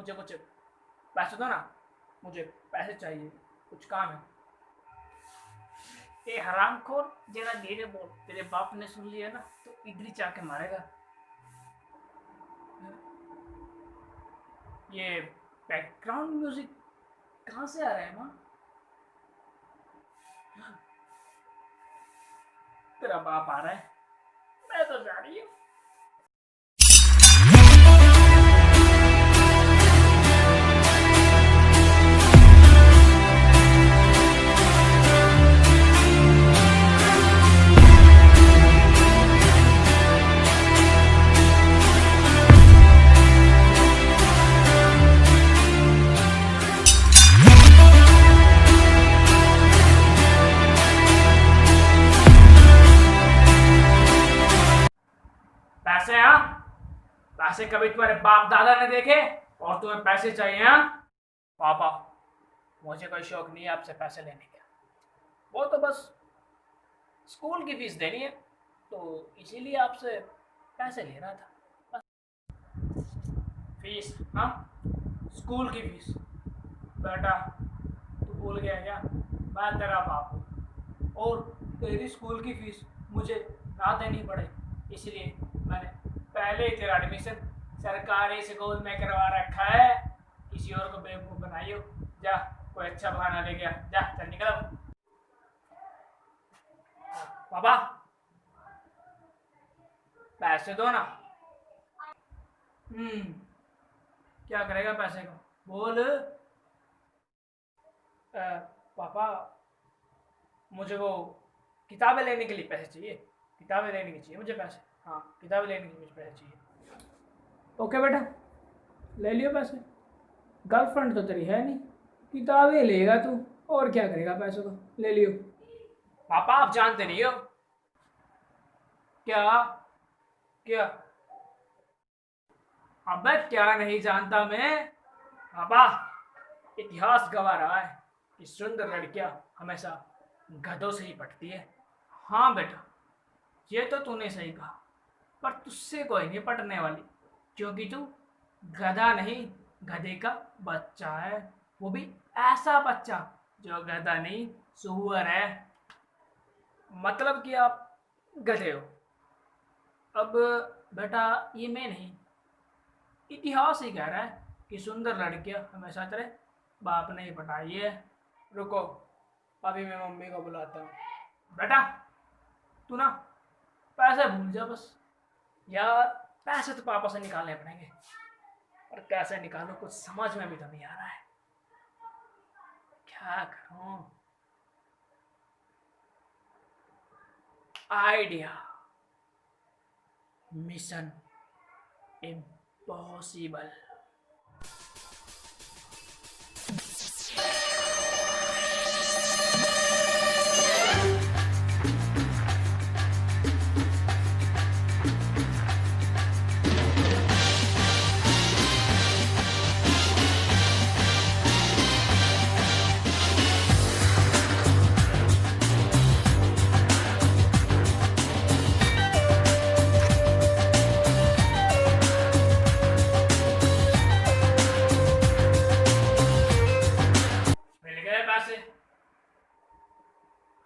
मुझे कुछ पैसे दो ना, मुझे पैसे चाहिए, कुछ काम है। ए हरामखोर, जरा धीरे बोल, तेरे बाप ने सुन लिया ना तो इधर ही जाके मारेगा। ये बैकग्राउंड म्यूजिक कहाँ से आ रहा है माँ? तेरा बाप आ रहा है, मैं तो जा रही हूँ। पैसे? हाँ, पैसे कभी तुम्हारे बाप दादा ने देखे और तुम्हें पैसे चाहिए? हाँ पापा, मुझे कोई शौक नहीं है आपसे पैसे लेने का, वो तो बस स्कूल की फीस देनी है, तो इसीलिए आपसे पैसे ले रहा था। फीस? हाँ, स्कूल की फीस। बेटा तू भूल गया क्या, मैं तेरा बाप हूँ और तेरी स्कूल की फीस मुझे ना देनी पड़े, इसलिए मैंने पहले ही तेरा एडमिशन सरकारी स्कूल में करवा रखा है। किसी और को बेवकूफ़ बनाइयो। जा, कोई अच्छा बहाना ले गया, जा चल निकल। पापा पैसे दो ना। क्या करेगा पैसे को, बोल। पापा मुझे वो किताबें लेने के लिए पैसे चाहिए, किताबें लेने के चाहिए मुझे पैसे। हाँ, किताबें लेने के लिए मुझे पैसे चाहिए। ओके बेटा, ले लियो पैसे। गर्लफ्रेंड तो तेरी है नहीं, किताबें लेगा तू, और क्या करेगा पैसों को, ले लियो। पापा आप जानते नहीं हो। क्या? क्या? अबे क्या नहीं जानता मैं? पापा, इतिहास गवा रहा है कि सुंदर लड़कियां हमेशा गधों से ही पटती है। हाँ बेटा, ये तो तूने सही कहा, पर तुझसे कोई नहीं पटने वाली, क्योंकि तू गधा नहीं, गधे का बच्चा है। वो भी ऐसा बच्चा जो गधा नहीं, सुअर है। मतलब कि आप गधे हो। अब बेटा ये मैं नहीं, इतिहास ही कह रहा है कि सुंदर लड़कियां हमेशा तेरे बाप ने ही पटाई है। रुको, अभी मैं मम्मी को बुलाता हूँ। बेटा तू ना पैसे भूल जा बस। यार पैसे तो पापा से निकालने पड़ेंगे, और कैसे निकालूं कुछ समझ में भी तो नहीं आ रहा है, क्या करूं? Idea, mission impossible. मिल गए पैसे?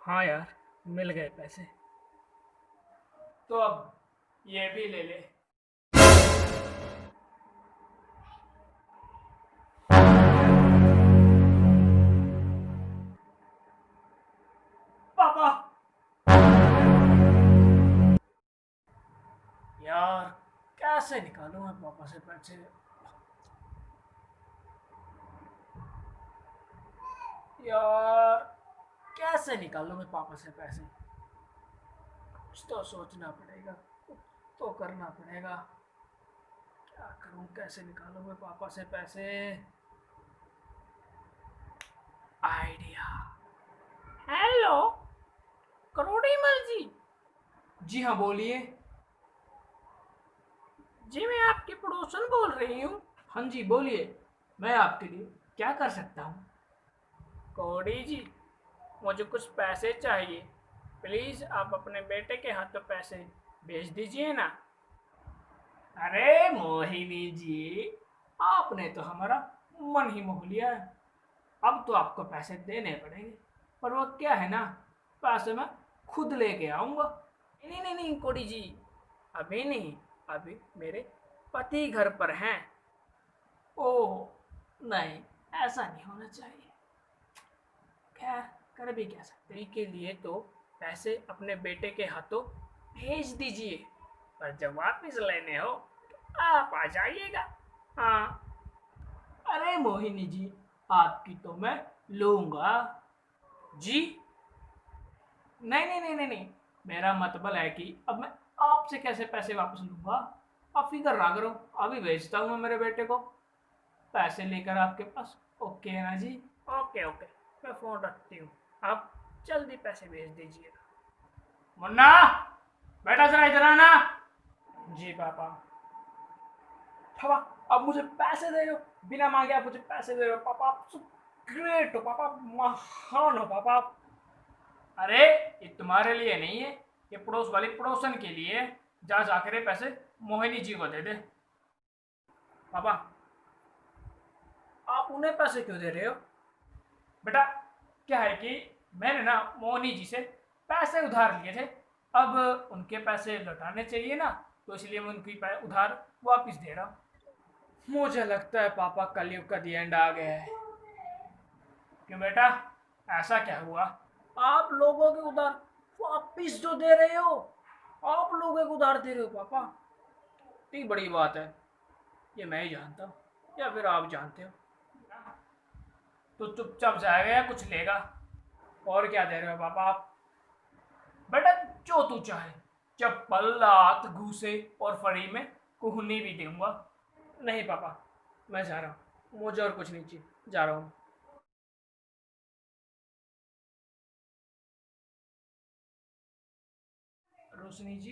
हाँ यार, मिल गए पैसे। तो अब ये भी ले ले। पापा यार, कैसे निकालूं मैं पापा से पैसे? यार कैसे निकालूं मैं पापा से पैसे? कुछ तो सोचना पड़ेगा, कुछ तो करना पड़ेगा। क्या करूं, कैसे निकालूं मैं पापा से पैसे? आइडिया। हेलो करोड़ीमल जी। जी हाँ बोलिए। जी मैं आपकी पड़ोसन बोल रही हूँ। हाँ जी बोलिए, मैं आपके लिए क्या कर सकता हूँ? कौड़ी जी, मुझे कुछ पैसे चाहिए, प्लीज़ आप अपने बेटे के हाथों पैसे भेज दीजिए ना। अरे मोहिनी जी, आपने तो हमारा मन ही मोह लिया है। अब तो आपको पैसे देने पड़ेंगे, पर वो क्या है ना, पैसे मैं खुद लेके आऊंगा। नहीं नहीं नहीं कोड़ी जी, अभी नहीं, अभी मेरे पति घर पर हैं। ओह नहीं, ऐसा नहीं होना चाहिए। खैर, कर भी क्या सकते हैं। के लिए तो पैसे अपने बेटे के हाथों भेज दीजिए, पर जब वापस लेने हो तो आप आ जाइएगा। हाँ। अरे मोहिनी जी, आपकी तो मैं लूंगा। जी नहीं नहीं नहीं नहीं नहीं, मेरा मतलब है कि अब मैं आपसे कैसे पैसे वापस लूंगा। आप फिक्र ना करो, अभी भेजता हूँ मैं मेरे बेटे को पैसे लेकर आपके पास। ओके है ना जी? ओके ओके, मैं फोन रखती हूँ, आप जल्दी पैसे भेज दीजिएगा। मुन्ना, बेटा जरा इधर आना। जी पापा। पापा, अब मुझे पैसे दे दो, बिना मांगे आप मुझे पैसे दे दो पापा। आप ग्रेट हो पापा, महान हो पापा। अरे ये तुम्हारे लिए नहीं है, ये पड़ोस वाली पड़ोसन के लिए है। जा जाकर ये पैसे मोहिनी जी को दे दे। पापा, आप उन्हें पैसे क्यों दे रहे हो? बेटा, क्या है कि मैंने ना मोहिनी जी से पैसे उधार लिए थे, अब उनके पैसे लौटाने चाहिए ना, तो इसलिए मैं उनकी उधार वापस दे रहा हूँ। मुझे लगता है पापा कलयुग का दी एंड आ गया है। क्यों बेटा, ऐसा क्या हुआ? आप लोगों के उधार वापिस जो दे रहे हो, आप लोगों के उधार दे रहे हो पापा, इतनी बड़ी बात है, ये मैं ही जानता हूँ या फिर आप जानते हो? तो चुपचाप जाएगा या कुछ लेगा? और क्या दे रहे हो पापा आप? बेटा, जो तू चाहे, चप्पल, लात, घूसे और फरी में कुहनी भी दूंगा। नहीं पापा, मैं जा रहा हूँ, मुझे और कुछ नहीं चाहिए, जा रहा हूँ। रोशनी जी,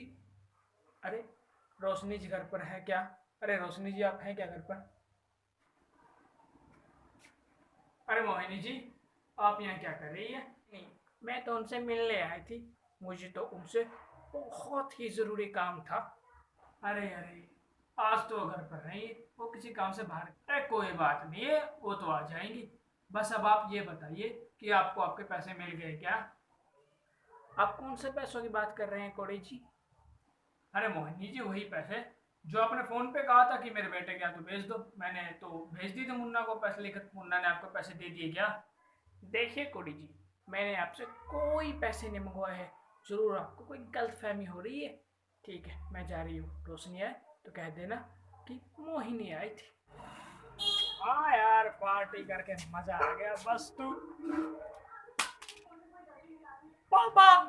अरे रोशनी जी घर पर है क्या? अरे रोशनी जी, आप हैं क्या घर पर? अरे मोहिनी जी, आप यहाँ क्या कर रही है? नहीं, मैं तो उनसे मिलने आई थी, मुझे तो उनसे बहुत ही ज़रूरी काम था। अरे अरे, आज तो वो घर पर नहीं है, वो किसी काम से बाहर। अरे कोई बात नहीं है, वो तो आ जाएंगी। बस अब आप ये बताइए कि आपको आपके पैसे मिल गए क्या? आप कौन से पैसों की बात कर रहे हैं कोड़ी जी? अरे मोहिनी जी, वही पैसे जो आपने फोन पे कहा था कि मेरे बेटे के हाथों भेज दो, मैंने तो भेज दिए थे मुन्ना को पैसे लेकर। मुन्ना ने आपको पैसे दे दिए क्या? देखिए कोड़ी जी, मैंने आपसे कोई पैसे नहीं मंगवाए हैं, जरूर आपको कोई गलतफहमी हो रही है। ठीक है, मैं जा रही हूँ, रोशनी आए तो कह देना कि मोहिनी आई थी। हाँ यार, पार्टी करके मजा आ गया। बस तू पापा